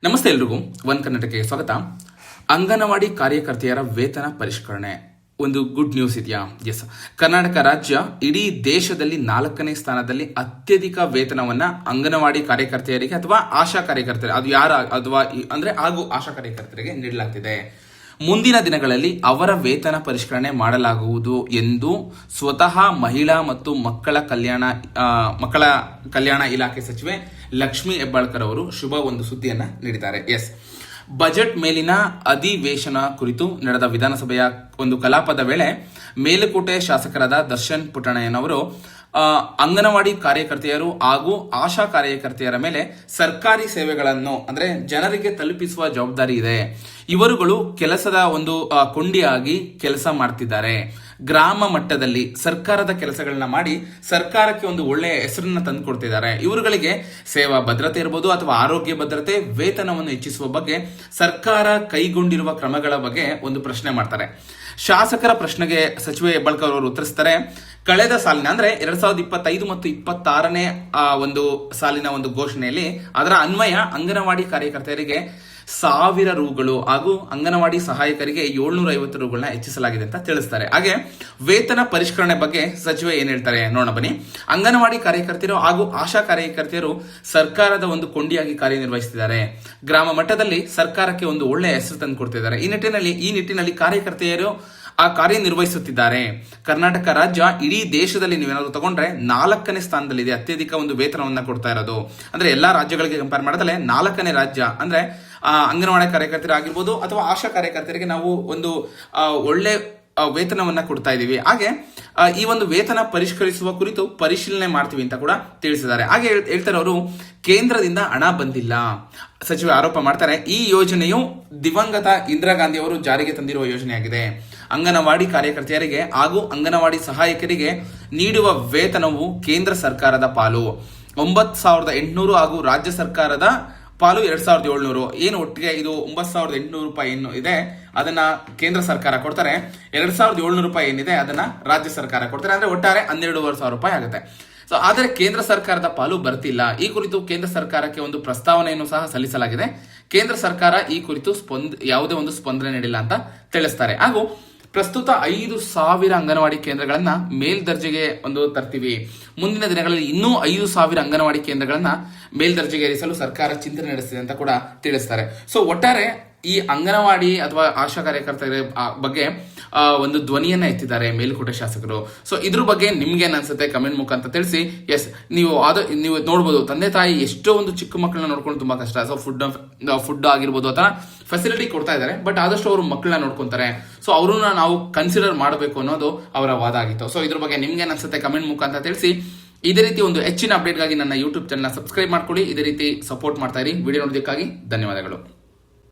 ನಮಸ್ತೆ ಎಲ್ರಿಗೂ ಒನ್ ಕರ್ನಾಟಕಕ್ಕೆ ಸ್ವಾಗತ. ಅಂಗನವಾಡಿ ಕಾರ್ಯಕರ್ತೆಯರ ವೇತನ ಪರಿಷ್ಕರಣೆ ಒಂದು ಗುಡ್ ನ್ಯೂಸ್ ಇದೆಯಾ? ಎಸ್, ಕರ್ನಾಟಕ ರಾಜ್ಯ ಇಡೀ ದೇಶದಲ್ಲಿ 4ನೇ ಸ್ಥಾನದಲ್ಲಿ ಅತ್ಯಧಿಕ ವೇತನವನ್ನ ಅಂಗನವಾಡಿ ಕಾರ್ಯಕರ್ತೆಯರಿಗೆ ಅಥವಾ ಆಶಾ ಕಾರ್ಯಕರ್ತರಿಗೆ ಹಾಗೂ ಆಶಾ ಕಾರ್ಯಕರ್ತರಿಗೆ ನೀಡಲಾಗ್ತಿದೆ. ಮುಂದಿನ ದಿನಗಳಲ್ಲಿ ಅವರ ವೇತನ ಪರಿಷ್ಕರಣೆ ಮಾಡಲಾಗುವುದು ಎಂದು ಸ್ವತಃ ಮಹಿಳಾ ಮತ್ತು ಮಕ್ಕಳ ಕಲ್ಯಾಣ ಇಲಾಖೆ ಸಚಿವೆ ಲಕ್ಷ್ಮೀ ಹೆಬ್ಬಾಳ್ಕರ್ ಅವರು ಶುಭ ಒಂದು ಸುದ್ದಿಯನ್ನ ನೀಡಿದ್ದಾರೆ. ಎಸ್, ಬಜೆಟ್ ಮೇಲಿನ ಅಧಿವೇಶನ ಕುರಿತು ನಡೆದ ವಿಧಾನಸಭೆಯ ಒಂದು ಕಲಾಪದ ವೇಳೆ ಮೇಲುಕೋಟೆ ಶಾಸಕರಾದ ದರ್ಶನ್ ಪುಟ್ಟಣ್ಣಯ್ಯನವರು ಅಂಗನವಾಡಿ ಕಾರ್ಯಕರ್ತೆಯರು ಹಾಗೂ ಆಶಾ ಕಾರ್ಯಕರ್ತೆಯರ ಮೇಲೆ ಸರ್ಕಾರಿ ಸೇವೆಗಳನ್ನು ಅಂದ್ರೆ ಜನರಿಗೆ ತಲುಪಿಸುವ ಜವಾಬ್ದಾರಿ ಇದೆ. ಇವರುಗಳು ಕೆಲಸದ ಒಂದು ಕೊಂಡಿಯಾಗಿ ಕೆಲಸ ಮಾಡ್ತಿದ್ದಾರೆ. ಗ್ರಾಮ ಮಟ್ಟದಲ್ಲಿ ಸರ್ಕಾರದ ಕೆಲಸಗಳನ್ನ ಮಾಡಿ ಸರ್ಕಾರಕ್ಕೆ ಒಂದು ಒಳ್ಳೆಯ ಹೆಸರನ್ನ ತಂದು ಕೊಡ್ತಿದ್ದಾರೆ. ಇವರುಗಳಿಗೆ ಸೇವಾ ಭದ್ರತೆ ಇರಬಹುದು ಅಥವಾ ಆರೋಗ್ಯ ಭದ್ರತೆ, ವೇತನವನ್ನು ಹೆಚ್ಚಿಸುವ ಬಗ್ಗೆ ಸರ್ಕಾರ ಕೈಗೊಂಡಿರುವ ಕ್ರಮಗಳ ಬಗ್ಗೆ ಒಂದು ಪ್ರಶ್ನೆ ಮಾಡ್ತಾರೆ. ಶಾಸಕರ ಪ್ರಶ್ನೆಗೆ ಸಚಿವೆ ಹೆಬ್ಬಾಳ್ಕರ್ ಅವರು ಉತ್ತರಿಸ್ತಾರೆ. ಕಳೆದ ಸಾಲಿನ ಅಂದ್ರೆ 2025 ಮತ್ತು 26ನೇ ಒಂದು ಸಾಲಿನ ಒಂದು ಘೋಷಣೆಯಲ್ಲಿ ಅದರ ಅನ್ವಯ ಅಂಗನವಾಡಿ ಕಾರ್ಯಕರ್ತೆಯರಿಗೆ 1000 ರೂಗಳು ಹಾಗೂ ಅಂಗನವಾಡಿ ಸಹಾಯಕರಿಗೆ 750 ರೂಗಳನ್ನ ಹೆಚ್ಚಿಸಲಾಗಿದೆ ಅಂತ ತಿಳಿಸ್ತಾರೆ. ಹಾಗೆ ವೇತನ ಪರಿಷ್ಕರಣೆ ಬಗ್ಗೆ ಸಚಿವೆ ಏನ್ ಹೇಳ್ತಾರೆ ನೋಡೋಣ ಬನ್ನಿ. ಅಂಗನವಾಡಿ ಕಾರ್ಯಕರ್ತರು ಹಾಗೂ ಆಶಾ ಕಾರ್ಯಕರ್ತೆಯರು ಸರ್ಕಾರದ ಒಂದು ಕೊಂಡಿಯಾಗಿ ಕಾರ್ಯನಿರ್ವಹಿಸುತ್ತಿದ್ದಾರೆ. ಗ್ರಾಮ ಮಟ್ಟದಲ್ಲಿ ಸರ್ಕಾರಕ್ಕೆ ಒಂದು ಒಳ್ಳೆಯ ಹೆಸರು ತಂದು ಕೊಡ್ತಿದ್ದಾರೆ. ಈ ನಿಟ್ಟಿನಲ್ಲಿ ಕಾರ್ಯಕರ್ತೆಯರು ಕಾರ್ಯನಿರ್ವಹಿಸುತ್ತಿದ್ದಾರೆ. ಕರ್ನಾಟಕ ರಾಜ್ಯ ಇಡೀ ದೇಶದಲ್ಲಿ ನೀವೇನಾದ್ರು ತಗೊಂಡ್ರೆ 4ನೇ ಸ್ಥಾನದಲ್ಲಿದೆ. ಅತ್ಯಧಿಕ ಒಂದು ವೇತನವನ್ನ ಕೊಡ್ತಾ ಇರೋದು ಅಂದ್ರೆ ಎಲ್ಲಾ ರಾಜ್ಯಗಳಿಗೆ ಕಂಪೇರ್ ಮಾಡಿದ್ರೆ 4ನೇ ರಾಜ್ಯ ಅಂದ್ರೆ ಅಂಗನವಾಡಿ ಕಾರ್ಯಕರ್ತರಾಗಿರ್ಬೋದು ಅಥವಾ ಆಶಾ ಕಾರ್ಯಕರ್ತರಿಗೆ ನಾವು ಒಂದು ಒಳ್ಳೆ ವೇತನವನ್ನ ಕೊಡ್ತಾ ಇದೀವಿ. ಹಾಗೆ ಈ ಒಂದು ವೇತನ ಪರಿಷ್ಕರಿಸುವ ಕುರಿತು ಪರಿಶೀಲನೆ ಮಾಡ್ತೀವಿ ಅಂತ ಕೂಡ ತಿಳಿಸಿದ್ದಾರೆ. ಹಾಗೆ ಹೇಳ್ತಾರೆ ಅವರು, ಕೇಂದ್ರದಿಂದ ಹಣ ಬಂದಿಲ್ಲ ಸಚಿವ ಆರೋಪ ಮಾಡ್ತಾರೆ. ಈ ಯೋಜನೆಯು ದಿವಂಗತ ಇಂದಿರಾ ಗಾಂಧಿ ಅವರು ಜಾರಿಗೆ ತಂದಿರುವ ಯೋಜನೆಯಾಗಿದೆ. ಅಂಗನವಾಡಿ ಕಾರ್ಯಕರ್ತೆಯರಿಗೆ ಹಾಗೂ ಅಂಗನವಾಡಿ ಸಹಾಯಕರಿಗೆ ನೀಡುವ ವೇತನವು ಕೇಂದ್ರ ಸರ್ಕಾರದ ಪಾಲು 9,800 ಹಾಗೂ ರಾಜ್ಯ ಸರ್ಕಾರದ ಪಾಲು 2,700. ಏನು ಒಟ್ಟಿಗೆ ಇದು 9,800 ರೂಪಾಯಿ ಏನು ಇದೆ ಅದನ್ನ ಕೇಂದ್ರ ಸರ್ಕಾರ ಕೊಡ್ತಾರೆ. 2,700 ರೂಪಾಯಿ ಏನಿದೆ ಅದನ್ನ ರಾಜ್ಯ ಸರ್ಕಾರ ಕೊಡ್ತಾರೆ. ಅಂದ್ರೆ ಒಟ್ಟಾರೆ 12,500 ರೂಪಾಯಿ ಆಗುತ್ತೆ. ಸೊ ಆದರೆ ಕೇಂದ್ರ ಸರ್ಕಾರದ ಪಾಲು ಬರ್ತಿಲ್ಲ. ಈ ಕುರಿತು ಕೇಂದ್ರ ಸರ್ಕಾರಕ್ಕೆ ಒಂದು ಪ್ರಸ್ತಾವನೆಯನ್ನು ಸಹ ಸಲ್ಲಿಸಲಾಗಿದೆ. ಕೇಂದ್ರ ಸರ್ಕಾರ ಈ ಕುರಿತು ಯಾವುದೇ ಒಂದು ಸ್ಪಂದನೆ ನೀಡಿಲ್ಲ ಅಂತ ತಿಳಿಸ್ತಾರೆ. ಹಾಗೂ ಪ್ರಸ್ತುತ 5,000 ಅಂಗನವಾಡಿ ಕೇಂದ್ರಗಳನ್ನ ಮೇಲ್ದರ್ಜೆಗೆ ಒಂದು ತರ್ತೀವಿ. ಮುಂದಿನ ದಿನಗಳಲ್ಲಿ ಇನ್ನೂ 5,000 ಅಂಗನವಾಡಿ ಕೇಂದ್ರಗಳನ್ನ ಮೇಲ್ದರ್ಜೆಗೆ ಏರಿಸಲು ಸರ್ಕಾರ ಚಿಂತನೆ ನಡೆಸಿದೆ ಅಂತ ಕೂಡ ತಿಳಿಸ್ತಾರೆ. ಸೊ ಒಟ್ಟಾರೆ ಈ ಅಂಗನವಾಡಿ ಅಥವಾ ಆಶಾ ಕಾರ್ಯಕರ್ತರ ಬಗ್ಗೆ ಒಂದು ಧ್ವನಿಯನ್ನ ಎತ್ತಿದ್ದಾರೆ ಮೇಲುಕೋಟೆ ಶಾಸಕರು. ಸೊ ಇದ್ರ ಬಗ್ಗೆ ನಿಮ್ಗೆ ಏನ್ ಅನ್ಸುತ್ತೆ ಕಮೆಂಟ್ ಮುಖಾಂತರ ತಿಳಿಸಿ. ಎಸ್, ನೀವು ನೋಡ್ಬೋದು, ತಂದೆ ತಾಯಿ ಎಷ್ಟೋ ಒಂದು ಚಿಕ್ಕ ಮಕ್ಕಳನ್ನ ನೋಡ್ಕೊಂಡು ತುಂಬಾ ಕಷ್ಟ. ಸೊ ಫುಡ್ ಆಗಿರ್ಬೋದು ಅಥವಾ ಫೆಸಿಲಿಟಿ ಕೊಡ್ತಾ ಇದ್ದಾರೆ, ಬಟ್ ಆದಷ್ಟು ಅವರು ಮಕ್ಕಳನ್ನ ನೋಡ್ಕೊಂತಾರೆ. ಸೊ ಅವ್ರನ್ನ ನಾವು ಕನ್ಸಿಡರ್ ಮಾಡಬೇಕು ಅನ್ನೋದು ಅವರ ವಾದ ಆಗಿತ್ತು. ಸೊ ಇದ್ರ ಬಗ್ಗೆ ನಿಮ್ಗೆ ಏನ್ ಅನ್ಸುತ್ತೆ ಕಮೆಂಟ್ ಮುಖಾಂತರ ತಿಳಿಸಿ. ಇದೇ ರೀತಿ ಒಂದು ಹೆಚ್ಚಿನ ಅಪ್ಡೇಟ್ಗಾಗಿ ನನ್ನ ಯೂಟ್ಯೂಬ್ ಚಾನಲ್ ಸಬ್ಸ್ಕ್ರೈಬ್ ಮಾಡ್ಕೊಳ್ಳಿ. ಇದೇ ರೀತಿ ಸಪೋರ್ಟ್ ಮಾಡ್ತಾ ಇರಿ. ವಿಡಿಯೋ ನೋಡೋದಕ್ಕಾಗಿ ಧನ್ಯವಾದಗಳು.